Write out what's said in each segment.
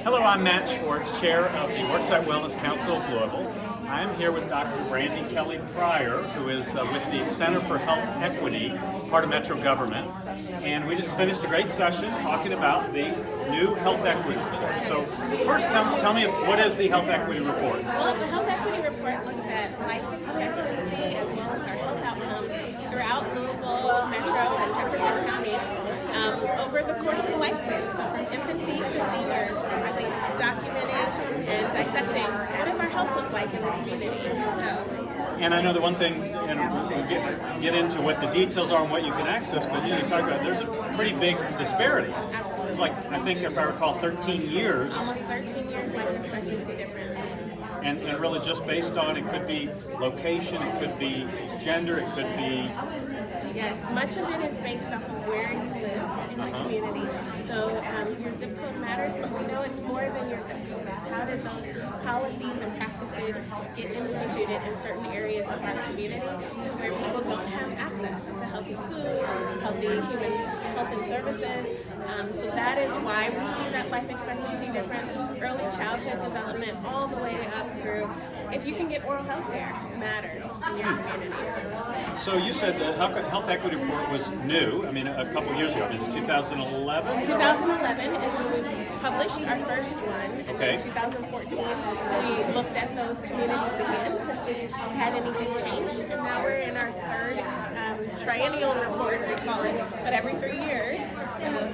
Hello, I'm Matt Schwartz, Chair of the Worksite Wellness Council of Louisville. I'm here with Dr. Brandy Kelly Pryor, who is with the Center for Health Equity, part of Metro government. And we just finished a great session talking about the new Health Equity Report. So first, tell me, what is the Health Equity Report? Well, the Health Equity Report looks at life expectancy as well as our health outcomes throughout Louisville Metro and Jefferson County over the course of the lifespan. So from infancy to seniors, we're really documenting and dissecting what does our health look like in the community. And I know the one thing, and we'll get into what the details are and what you can access, but you talk about there's a pretty big disparity. Absolutely. Like, I think if I recall, 13 years. Almost 13 years life expectancy difference. And really just based on, it could be location, it could be gender, it could be... Yes, much of it is based off of where you live in the community. So your zip code matters, but we know it's more than your zip code. It's how did those policies and practices get instituted in certain areas of our community to where people don't have access to healthy food, healthy human health and services. So that is why we see that life expectancy difference, early childhood development, all the way up through. If you can get oral health care, it matters in your community. So you said the Health Equity Report was new, I mean, a couple years ago. It's 2011? 2011 is when we published our first one. And Okay. in 2014, we looked at those communities again to see had anything changed. And now we're in our third triennial report, we call it, but every 3 years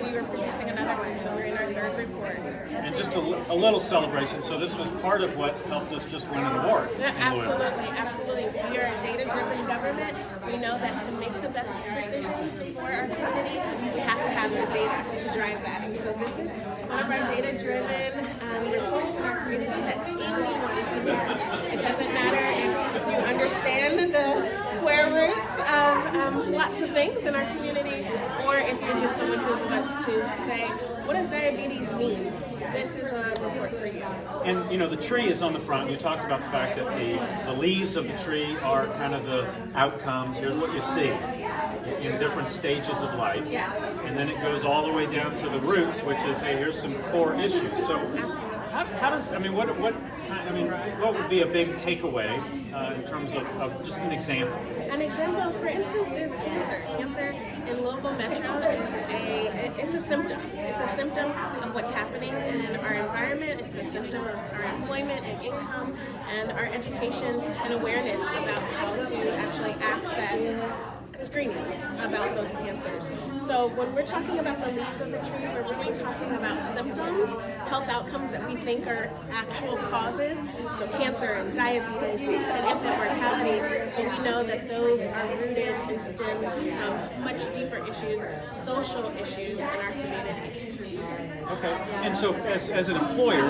we were producing another one. So we're in our third report. And just a little celebration. So this was part of what helped us just win an award. Absolutely, absolutely. We are a data-driven government. We know that to make the best decisions for our community, we have to have the data to drive that. And so this is one of our data-driven reports in our community that anyone can use. It doesn't matter if you understand the square roots of lots of things in our community, or if you're just someone who wants to say, what does diabetes mean? This is a report for you. And the tree is on the front. You talked about the fact that the leaves of the tree are kind of the outcomes. Here's what you see in different stages of life. Yes. And then it goes all the way down to the roots, which is, hey, here's some core issues. So how does, what would be a big takeaway in terms of just an example? An example, for instance, is cancer. Cancer in Louisville Metro is a symptom. It's a symptom of what's happening in our environment. It's a symptom of our employment and income and our education and awareness about how to actually access screenings about those cancers. So when we're talking about the leaves of the tree, we're really talking about symptoms, health outcomes that we think are actual causes. So cancer and diabetes and infant mortality, but we know that those are rooted and stemmed from much deeper issues, social issues in our community. Okay, and so as an employer,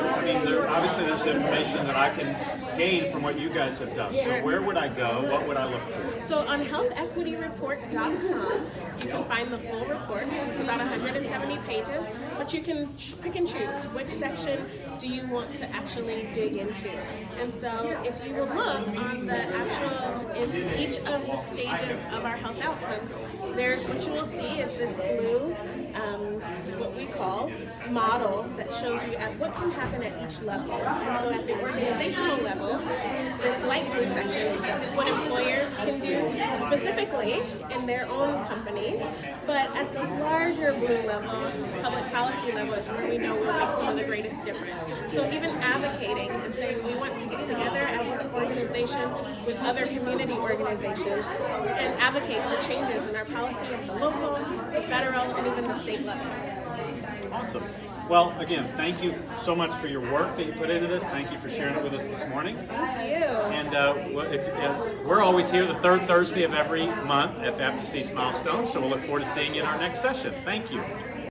obviously there's information that I can gain from what you guys have done. Sure. So where would I go? What would I look for? So on healthequityreport.com, you can find the full report. It's about 170 pages, but you can pick and choose which section do you want to actually dig into. And so if you will look on the in each of the stages of our health outcomes, there's what you will see is this blue, what we call model that shows you at what can happen at each level. And so at the organizational level, this light blue section is what employers can do specifically in their own companies. But at the larger blue level, public policy level is where we know we'll make some of the greatest difference. So even advocating and saying we want to get together as an organization with other community organizations and advocate for changes in our policy at the local, the federal, and even the state level. Awesome. Well, again, thank you so much for your work that you put into this. Thank you for sharing it with us this morning. Thank you. And we're always here the third Thursday of every month at Baptist East Milestone, so we'll look forward to seeing you in our next session. Thank you.